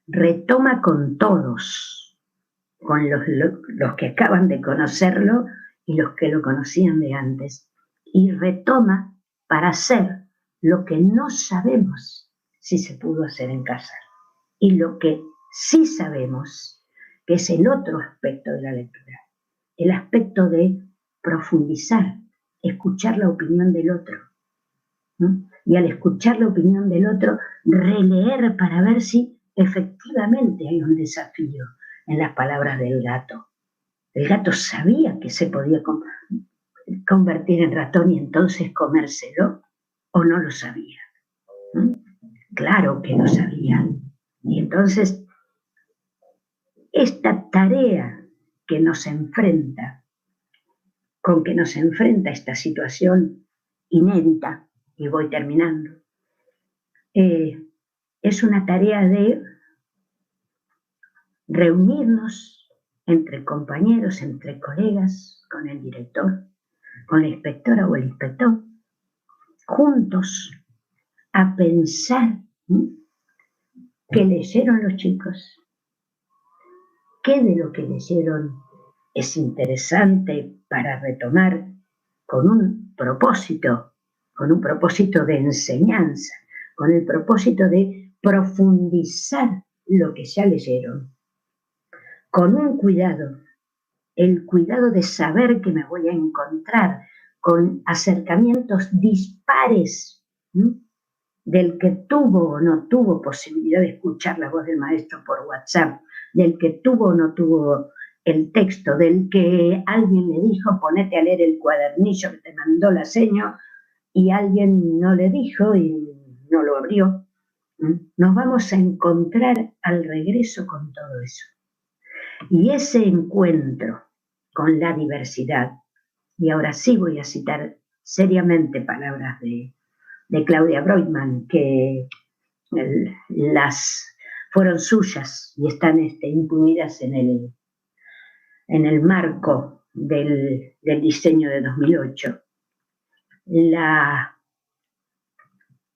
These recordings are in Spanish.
retoma con todos, con los que acaban de conocerlo y los que lo conocían de antes, y retoma para hacer lo que no sabemos si se pudo hacer en casa, y lo que sí sabemos, que es el otro aspecto de la lectura, el aspecto de profundizar, escuchar la opinión del otro, ¿no? Y al escuchar la opinión del otro, releer para ver si efectivamente hay un desafío en las palabras del gato. El gato sabía que se podía convertir en ratón y entonces comérselo, o no lo sabía. Claro que lo sabía. Y entonces, esta tarea que nos enfrenta, con que nos enfrenta esta situación inédita, y voy terminando, es una tarea de reunirnos entre compañeros, entre colegas, con el director, con la inspectora o el inspector, juntos a pensar qué leyeron los chicos, qué de lo que leyeron es interesante para retomar con un propósito de enseñanza, con el propósito de profundizar lo que ya leyeron, con un cuidado, el cuidado de saber que me voy a encontrar con acercamientos dispares, del que tuvo o no tuvo posibilidad de escuchar la voz del maestro por WhatsApp, del que tuvo o no tuvo el texto, del que alguien le dijo ponete a leer el cuadernillo que te mandó la seño y alguien no le dijo y no lo abrió. Nos vamos a encontrar al regreso con todo eso. Y ese encuentro con la diversidad, y ahora sí voy a citar seriamente palabras de Claudia Broitman, que las fueron suyas y están incluidas en el marco del diseño de 2008. La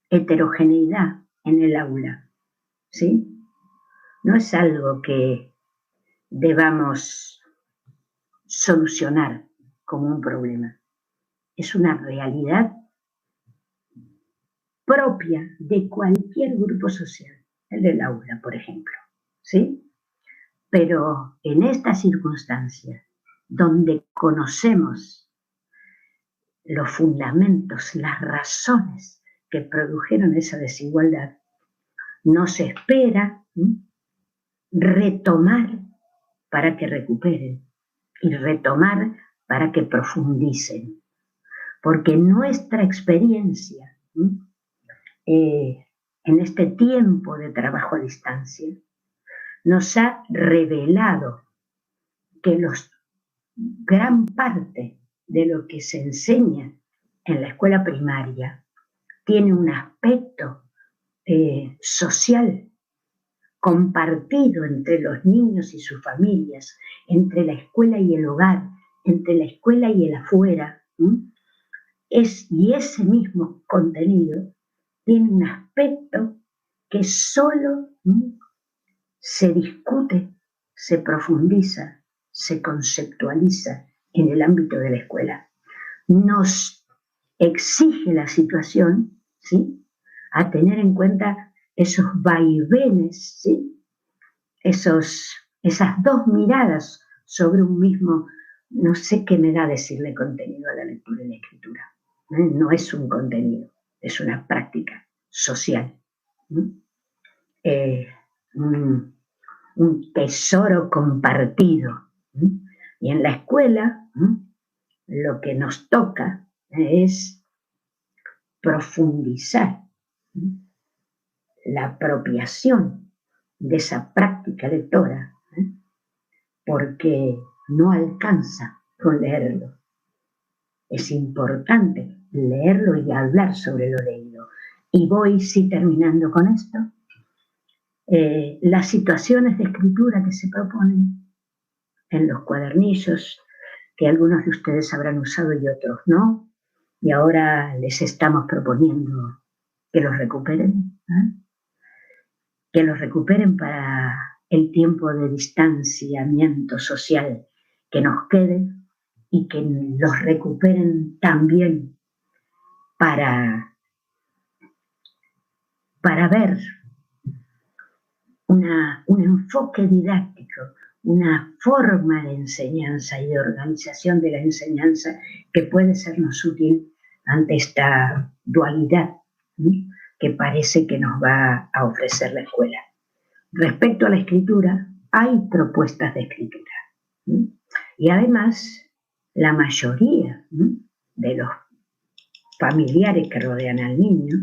heterogeneidad en el aula, ¿sí? No es algo que debamos solucionar como un problema. Es una realidad propia de cualquier grupo social, el del aula, por ejemplo, ¿sí? Pero en esta circunstancia, donde conocemos los fundamentos, las razones que produjeron esa desigualdad, nos espera retomar para que recuperen y retomar para que profundicen. Porque nuestra experiencia en este tiempo de trabajo a distancia nos ha revelado que gran parte de lo que se enseña en la escuela primaria tiene un aspecto social compartido entre los niños y sus familias, entre la escuela y el hogar, entre la escuela y el afuera, y ese mismo contenido tiene un aspecto que solo se discute, se profundiza, se conceptualiza en el ámbito de la escuela. Nos exige la situación, ¿sí?, a tener en cuenta esos vaivenes, ¿sí?, esas dos miradas sobre un mismo, no sé qué me da decirle contenido a la lectura y la escritura. No es un contenido, es una práctica social. Un tesoro compartido. Y en la escuela lo que nos toca es profundizar la apropiación de esa práctica lectora, porque no alcanza con leerlo. Es importante leerlo y hablar sobre lo leído. Y voy, sí, terminando con esto. Las situaciones de escritura que se proponen en los cuadernillos, que algunos de ustedes habrán usado y otros no, y ahora les estamos proponiendo que los recuperen, que los recuperen para el tiempo de distanciamiento social que nos quede y que los recuperen también para ver un enfoque didáctico, una forma de enseñanza y de organización de la enseñanza que puede sernos útil ante esta dualidad, ¿sí?, que parece que nos va a ofrecer la escuela. Respecto a la escritura, hay propuestas de escritura, ¿sí?, y además la mayoría, ¿sí?, de los familiares que rodean al niño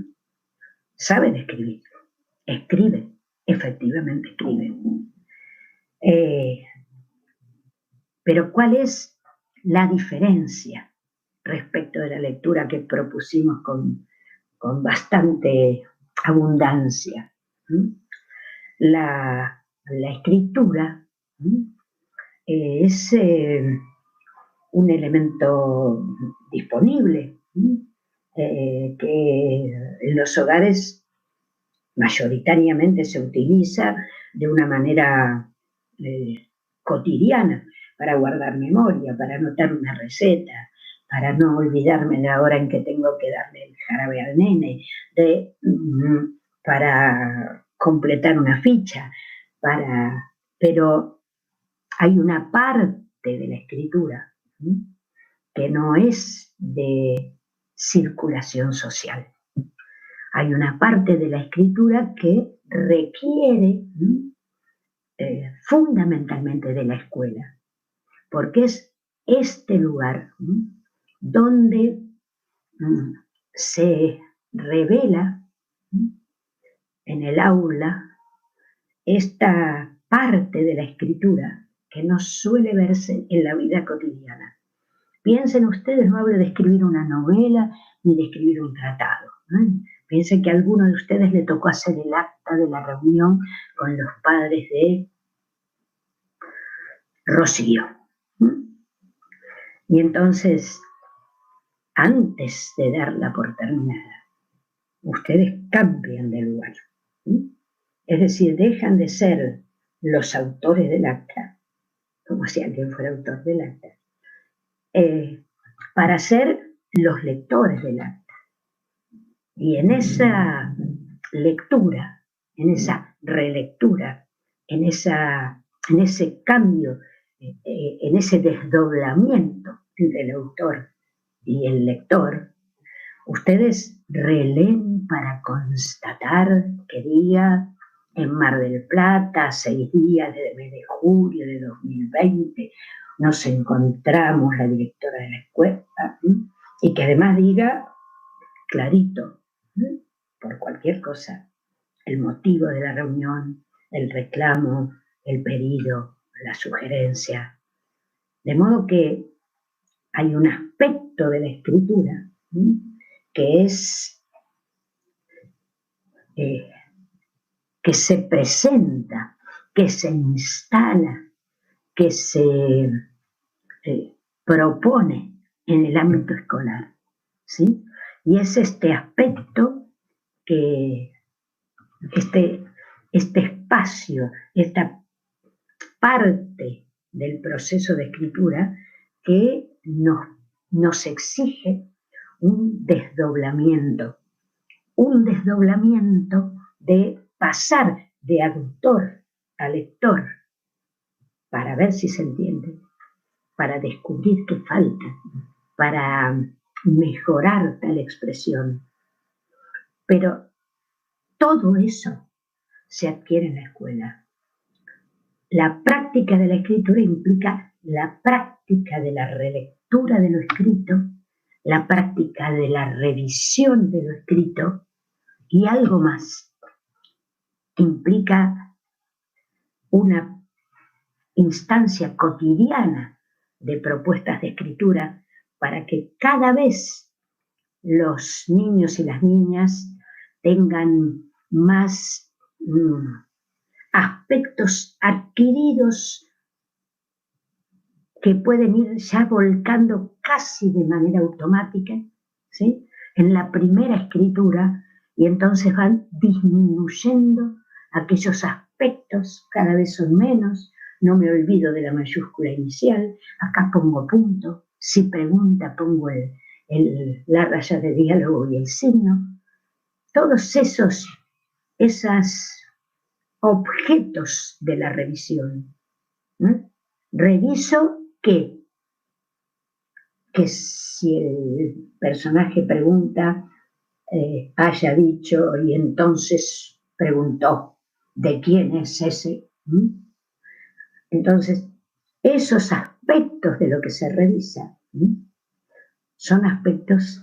saben escribir, escriben, efectivamente escriben. Pero ¿cuál es la diferencia respecto de la lectura que propusimos con bastante abundancia? La escritura es un elemento disponible que en los hogares mayoritariamente se utiliza de una manera cotidiana para guardar memoria, para anotar una receta, para no olvidarme de la hora en que tengo que darle el jarabe al nene, para completar una ficha, pero hay una parte de la escritura que no es de circulación social. Hay una parte de la escritura que requiere fundamentalmente de la escuela, porque es este lugar donde se revela en el aula esta parte de la escritura que no suele verse en la vida cotidiana. Piensen ustedes, no hablo de escribir una novela ni de escribir un tratado, ¿no? Piensen que a alguno de ustedes le tocó hacer el acta de la reunión con los padres de Rocío. Y entonces, antes de darla por terminada, ustedes cambian de lugar. Es decir, dejan de ser los autores del acta, como si alguien fuera autor del acta, para ser los lectores del acta. Y en esa lectura, en esa relectura, en ese cambio, en ese desdoblamiento entre el autor y el lector, ustedes releen para constatar qué día en Mar del Plata, 6 días del mes de julio de 2020, nos encontramos la directora de la escuela, y que además diga clarito, por cualquier cosa, el motivo de la reunión, el reclamo, el pedido, la sugerencia. De modo que hay un aspecto de la escritura que es que se presenta, que se instala, que se propone en el ámbito escolar, ¿sí? Y es este aspecto que este espacio, esta parte del proceso de escritura que nos exige un desdoblamiento de pasar de autor a lector, para ver si se entiende, para descubrir qué falta, para mejorar tal expresión. Pero todo eso se adquiere en la escuela. La práctica de la escritura implica la práctica de la relectura de lo escrito, la práctica de la revisión de lo escrito y algo más. Implica una instancia cotidiana de propuestas de escritura para que cada vez los niños y las niñas tengan más aspectos adquiridos que pueden ir ya volcando casi de manera automática, ¿sí?, en la primera escritura, y entonces van disminuyendo aquellos aspectos cada vez son menos, no me olvido de la mayúscula inicial, acá pongo punto, si pregunta pongo la raya de diálogo y el signo. Todos esos objetos de la revisión. Reviso que si el personaje pregunta, haya dicho y entonces preguntó, ¿de quién es ese? Entonces, esos aspectos de lo que se revisa son aspectos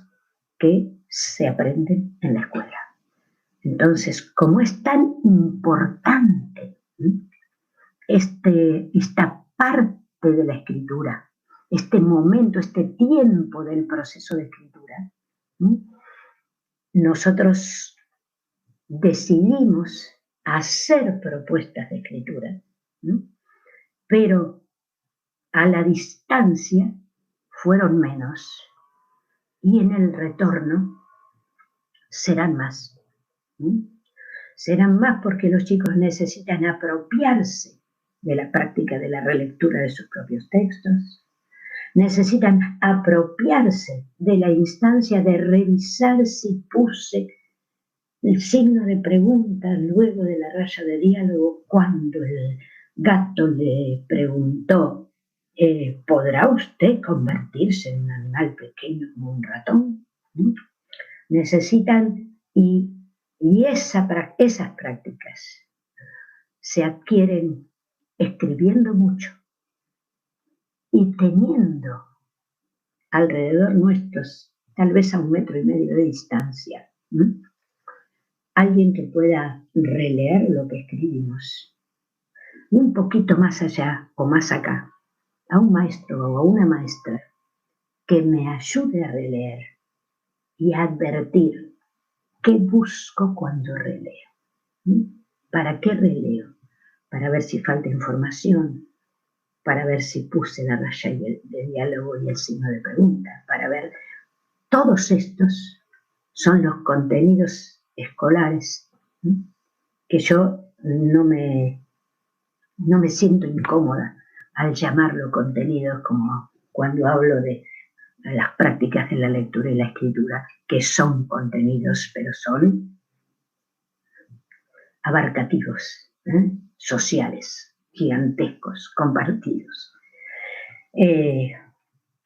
que se aprenden en la escuela. Entonces, como es tan importante esta parte de la escritura, este momento, este tiempo del proceso de escritura, nosotros decidimos hacer propuestas de escritura, pero a la distancia fueron menos y en el retorno serán más. Serán más porque los chicos necesitan apropiarse de la práctica de la relectura de sus propios textos, necesitan apropiarse de la instancia de revisar si puse el signo de pregunta luego de la raya de diálogo cuando el gato le preguntó, ¿podrá usted convertirse en un animal pequeño como un ratón? Necesitan, y esas prácticas se adquieren escribiendo mucho y teniendo alrededor nuestros, tal vez a 1,5 metros de distancia, alguien que pueda releer lo que escribimos. Y un poquito más allá o más acá, a un maestro o a una maestra que me ayude a releer y a advertir qué busco cuando releo. ¿Para qué releo? Para ver si falta información, para ver si puse la raya de diálogo y el signo de pregunta, para ver. Todos estos son los contenidos escolares que yo no me siento incómoda al llamarlo contenidos, como cuando hablo de las prácticas de la lectura y la escritura, que son contenidos, pero son abarcativos, sociales, gigantescos, compartidos.